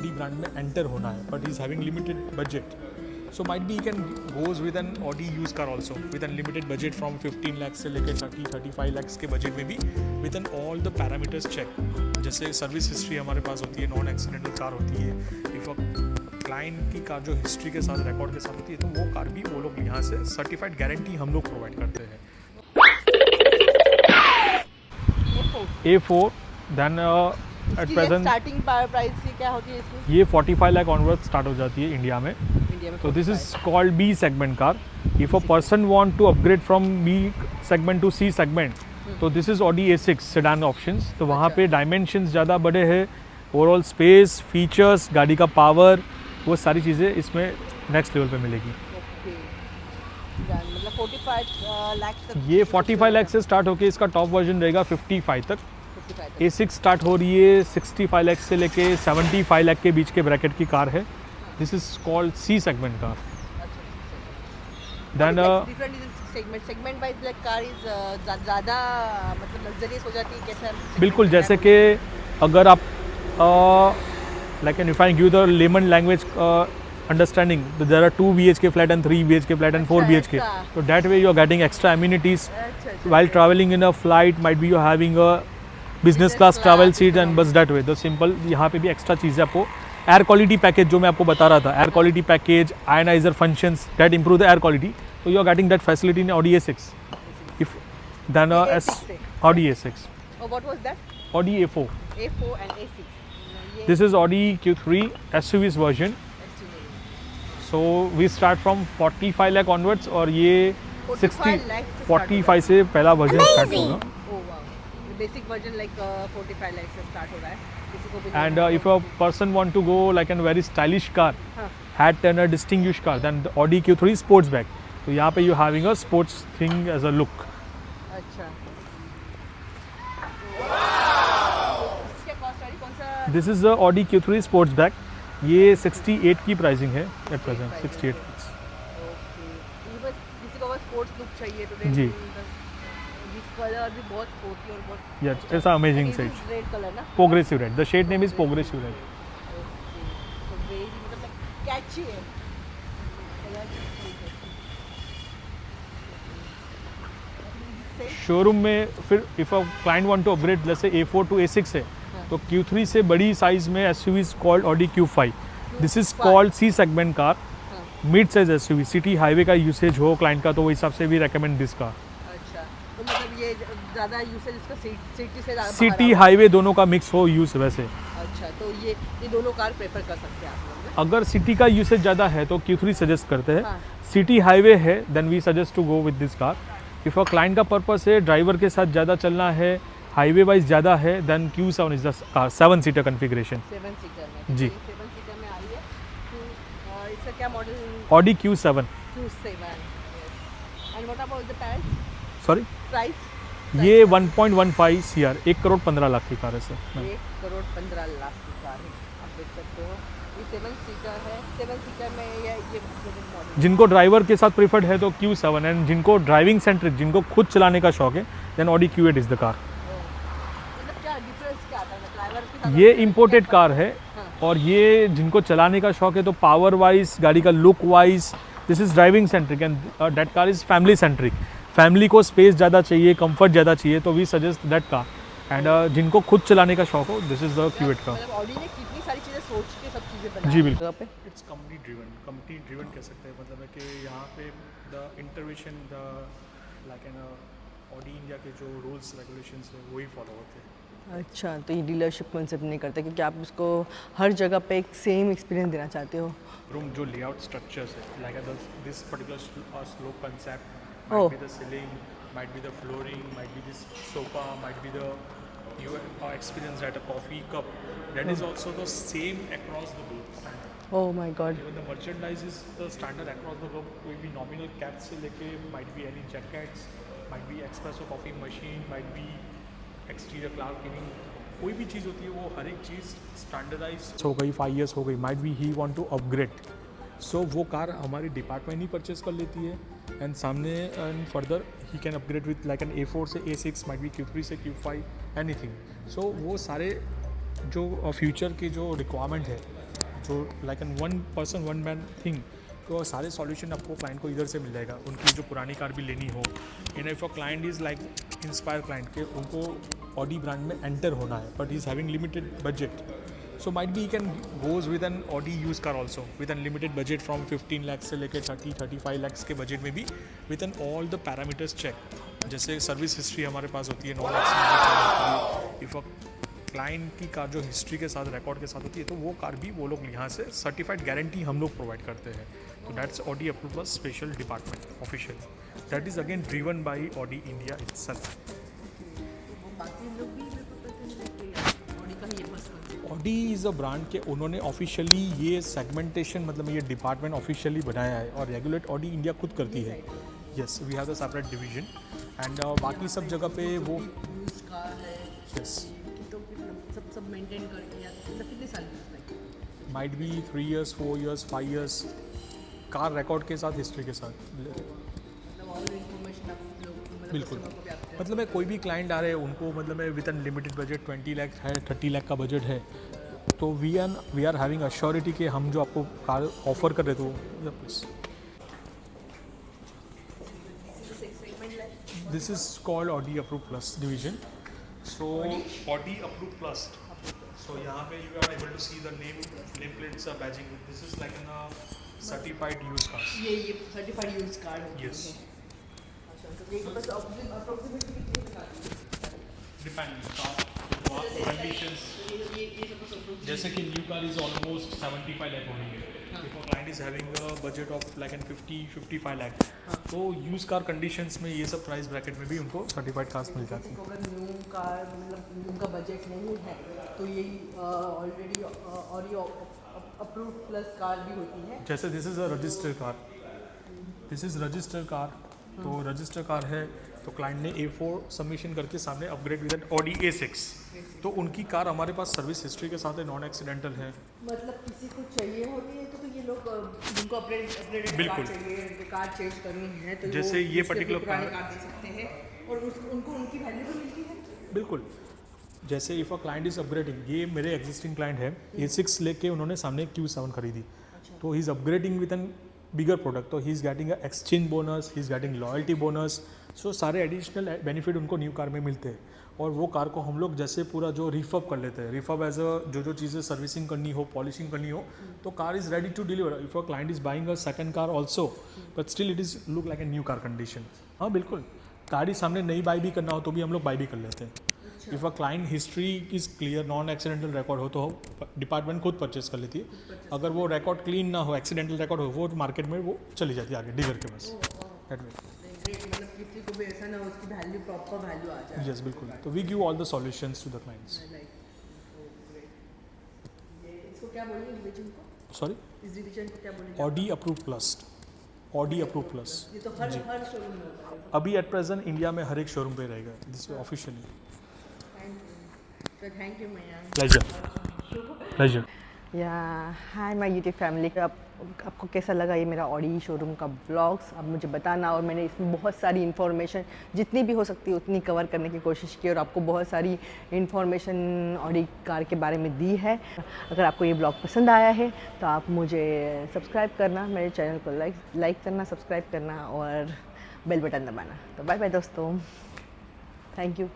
Audi brand में enter होना है, but he's having limited budget. So might be he can goes with an Audi used car also with unlimited budget from 15 lakhs से लेकर 30-35 lakhs के budget में भी with an all the parameters check. जैसे service history हमारे पास होती है, non accidental car होती है. इफ क्लाइंट की कार जो हिस्ट्री के साथ रिकॉर्ड के साथ होती है तो वो कार भी वो लोग यहाँ से सर्टिफाइड गारंटी हम लोग प्रोवाइड करते हैं. A4 then at present starting price की क्या होती है इसकी? ये 45 लाख ऑनवर्ड स्टार्ट हो जाती है इंडिया में. So this is called B segment car. If a person want to upgrade from B segment to C segment, तो this is Audi A6 sedan options. तो वहाँ पे dimensions ज़्यादा बड़े हैं, overall space, features, गाड़ी का power, वो सारी चीज़ें इसमें next level पे मिलेगी. मतलब 45 लाख तक. ये 45 लाख से स्टार्ट होके इसका टॉप वर्जन रहेगा 55 तक. A6 स्टार्ट हो रही है 65 लाख से लेके 75 लाख के बीच के ब्रैकेट की कार है. This is called C segment car. Then segment wise like car is ज़्यादा मतलब luxurious हो जाती है कैसा? बिल्कुल, जैसे कि अगर आप like if I give the layman language understanding, there are 2 BHK flat and 3 BHK flat and 4 BHK. So that way you are getting extra amenities while traveling in a flight. Might be you are having a business class travel seat and bus that way. The simple यहाँ पे भी extra चीज़ें आपको air quality package जो मैं आपको बता रहा था, air quality package, ioniser functions that improve the air quality. तो you are getting that facility in Audi A6. If then Audi A6. Oh, what was that? Audi A4. A4 and A6. This is Audi Q3 SUVs version. So we start from 45 lakh onwards और ये 45 से पहला version start होगा. Oh wow. Basic version like 45 lakhs से start हो रहा है. And if a person want to go like a very stylish car, hat and a distinguished car, then the Audi Q3 Sportsback. तो यहाँ पे you having a sports thing as a look. अच्छा. इसका cost है कौन सा? This is the Audi Q3 Sportsback. ये 68 की प्राइसिंग है at present. 68 lakhs. Okay. बस किसी को बस स्पोर्ट्स लुक चाहिए तो जी. कलर भी बहुत स्पोर्टी और बहुत. Yes, it's an amazing shade. Red colour ना? Progressive red. The shade name is Progressive red. तो वेरी मतलब कैची है. शोरूम में फिर if a client want to upgrade जैसे A4 टू A6 है तो Q3 से बड़ी साइज में SUV called Audi Q5. This is called C segment car. Mid size SUV, city highway का यूसेज हो क्लाइंट का तो वो हिसाब से भी रेकमेंड दिस कार. अच्छा, तो मतलब ये ज़्यादा यूसेज इसका सिटी से ज़्यादा सिटी हाईवे दोनों का मिक्स हो यूज वैसे. अच्छा, तो ये दोनों कार प्रेफर कर सकते हैं आप लोग. अगर सिटी का यूसेज ज़्यादा है तो Q3 सजेस्ट करते हैं. सिटी हाईवे है then we suggest to go with this car. If a client का पर्पस है ड्राइवर के साथ ज़्यादा चलना है, हाईवे वाइज ज़्यादा है, then Q7 is the car. 7 seater configuration. 7 seater में जी. 7 सीटर में आ रही है. तो इसका क्या model? Audi Q7. And what about the price? Sorry, price ये 1.15 CR 1 करोड़ 15 लाख की कार है सर. 1 करोड़ 15 लाख की कार है. आप देख सकते हो ये 7 सीटर है. 7 सीटर में ये मॉडल जिनको ड्राइवर के साथ प्रीफर्ड है तो Q7 एंड जिनको ड्राइविंग सेंट्रिक जिनको खुद चलाने का शौक है then Audi Q8 is the car. मतलब क्या डिफरेंस क्या आता है ड्राइवर के साथ? ये इम्पोर्टेड कार है और ये जिनको चलाने का शौक है तो पावर वाइज, गाड़ी का look wise, this is driving centric and that car is family centric. Family को स्पेस ज़्यादा चाहिए, कंफर्ट ज़्यादा चाहिए तो we suggest that car. And जिनको खुद चलाने का शौक हो this is the Q8 car. मतलब ऑडी ने कितनी सारी चीज़ें सोच के सब चीज़ें बनाई. जी बिल्कुल. इट्स कंपनी ड्रिवन कह सकते हैं. मतलब है कि यहाँ पे the intervention the like an Audi India के जो रूल्स रेगुलेशंस है वही फॉलो होते हैं. अच्छा, तो ये डीलरशिप कॉन्सेप्ट नहीं करते क्योंकि आप उसको हर जगह पे एक सेम एक्सपीरियंस देना चाहते हो. रूम जो लेआउट स्ट्रक्चर्स है like this particular slope concept Oh. might be the ceiling, might be the flooring, might be this sofa, might be the you experience at a coffee cup. That is also the same across the globe. Oh my God. Even the merchandise is the standard across the globe. कोई भी nominal caps से लेके might be any jackets, might be espresso coffee machine, might be exterior cloud cleaning. कोई भी चीज़ होती है वो हर एक चीज़ स्टैंडर्डाइज हो गई. 5 years हो गई, might be he want to upgrade. सो वो कार हमारी डिपार्टमेंट ही परचेज कर लेती है एंड सामने and further he can upgrade with like an A4 से A6, माइट बी Q3 से Q5, एनीथिंग. सो वो सारे जो फ्यूचर की जो रिक्वायरमेंट है जो like an one person one man thing, तो सारे सॉल्यूशन आपको क्लाइंट को इधर से मिल जाएगा। उनकी जो पुरानी कार भी लेनी हो, and if a client is like inspire client के उनको ऑडी ब्रांड में एंटर होना है but is having limited budget, so might be he can goes with an Audi used car also with unlimited budget from 15 lakhs से लेके 30-35 lakhs के budget में भी with an all the parameters check। जैसे service history हमारे पास होती है 9 lakhs। If a client की कार जो हिस्ट्री के साथ रिकॉर्ड के साथ होती है तो वो कार भी वो लोग यहाँ से सर्टिफाइड गारंटी हम लोग प्रोवाइड करते हैं। तो that's Audi approved plus special department official, that is again driven by Audi India itself. बाकी लोग भी मेरे को पसंद है कि ऑडी का ही ये बस ऑडी इज़ अ ब्रांड के उन्होंने ऑफिशियली ये सेगमेंटेशन मतलब ये डिपार्टमेंट ऑफिशियली बनाया है और रेगुलेट ऑडी इंडिया खुद करती है। Yes, we have the separate division and बाकी सब जगह पे वो यूज कार है। यस तो सब मेंटेन करके या मतलब कितने साल यूज करते might be 3 years 4 years 5 years car record के साथ हिस्ट्री के साथ। मतलब ऑल इन्फॉर्मेशन आप लोग मतलब बिल्कुल, customer को भी आपके मतलब है कोई भी क्लाइंट आ रहे हैं उनको मतलब है विद अनलिमिटेड बजट 20 लाख है 30 लाख का बजट है तो वी आर हैविंग अश्योरिटी कि हम जो आपको कार ऑफर कर रहे थे वो please segment like this is called Audi approved plus division. So Audi approved plus, so यहाँ पे you are able to see the name plates are badging, this is like an certified used cars. ये certified used car है। Yes. अच्छा तो ये बस approximately कितने का डिपेंड कंडीशंस, ये सब अप्रोक्सीमेटली जैसे कि new car is almost 75 lakh होनी है, if a client is having a budget of like an 50-55 lakh, तो यूज कार कंडीशंस में ये सब प्राइस ब्रैकेट में भी उनको सर्टिफाइड कार्स मिल जाती किसी है। को अगर न्यू कार मतलब उनका बजट नहीं है तो ये ऑलरेडी और ये अप्रूव प्लस कार भी होती है। जैसे this is a registered car, this is registered car, तो रजिस्टर कार है तो क्लाइंट ने A4 सबमिशन करके सामने अपग्रेड विद Audi A6, तो उनकी कार हमारे पास सर्विस हिस्ट्री के साथ है, नॉन एक्सीडेंटल है। मतलब किसी को चाहिए होती है तो ये लोग जिनको अपग्रेडेड बिल्कुल। कार चाहिए, कार चेंज करनी है तो जैसे वो ये उसके particular पुराने कार- कार दे सकते हैं और उनको उनकी वैल्यू भी मिलती है। बिल्कुल, जैसे if a client is upgrading, ये मेरे एग्जिस्टिंग क्लाइंट है, A6 लेके उन्होंने सामने Q7 खरीदी, तो he is upgrading with an bigger product, तो he is getting a exchange bonus, he is getting loyalty bonus, so सारे एडिशनल बेनिफिट उनको न्यू कार में मिलते हैं। और वो कार को हम लोग जैसे पूरा जो रिफअप कर लेते हैं, रिफअप एज अ जो चीज़ें सर्विसिंग करनी हो, पॉलिशिंग करनी हो, तो car is ready to deliver. If a client is buying a second car also but still it is look like a new car condition. हाँ बिल्कुल, गाड़ी सामने नई बाई भी करना हो तो भी हम लोग बाई भी कर लेते हैं। If a client history is clear, non accidental record हो तो डिपार्टमेंट खुद परचेस कर लेती है। अगर वो रिकॉर्ड क्लीन ना हो, एक्सीडेंटल रिकॉर्ड हो, वो मार्केट में वो चली जाती है आगे डीलर के पास। That way. मतलब किसी को भी ऐसा ना हो उसकी वैल्यू प्रॉपर वैल्यू आ जाए। यस बिल्कुल, तो we give all the solutions to the clients. ये इसको क्या बोलेंगे डिवीजन को? सॉरी, इस डिवीजन को क्या बोलेंगे? Audi approved plus, Audi approved plus. ये तो हर शोरूम में होता है। अभी एट प्रेजेंट इंडिया में हर एक शोरूम पे रहेगा दिस ऑफिशियली। थैंक यू मैया। प्लेजर। या हाय माय यूट्यूब फैमिली, आपको कैसा लगा ये मेरा ऑडी शोरूम का ब्लॉग्स, आप मुझे बताना। और मैंने इसमें बहुत सारी इन्फॉर्मेशन जितनी भी हो सकती है उतनी कवर करने की कोशिश की और आपको बहुत सारी इन्फॉर्मेशन ऑडी कार के बारे में दी है। अगर आपको ये ब्लॉग पसंद आया है तो आप मुझे सब्सक्राइब करना, मेरे चैनल को लाइक करना, सब्सक्राइब करना और बेल बटन दबाना। तो बाय बाय दोस्तों, थैंक यू।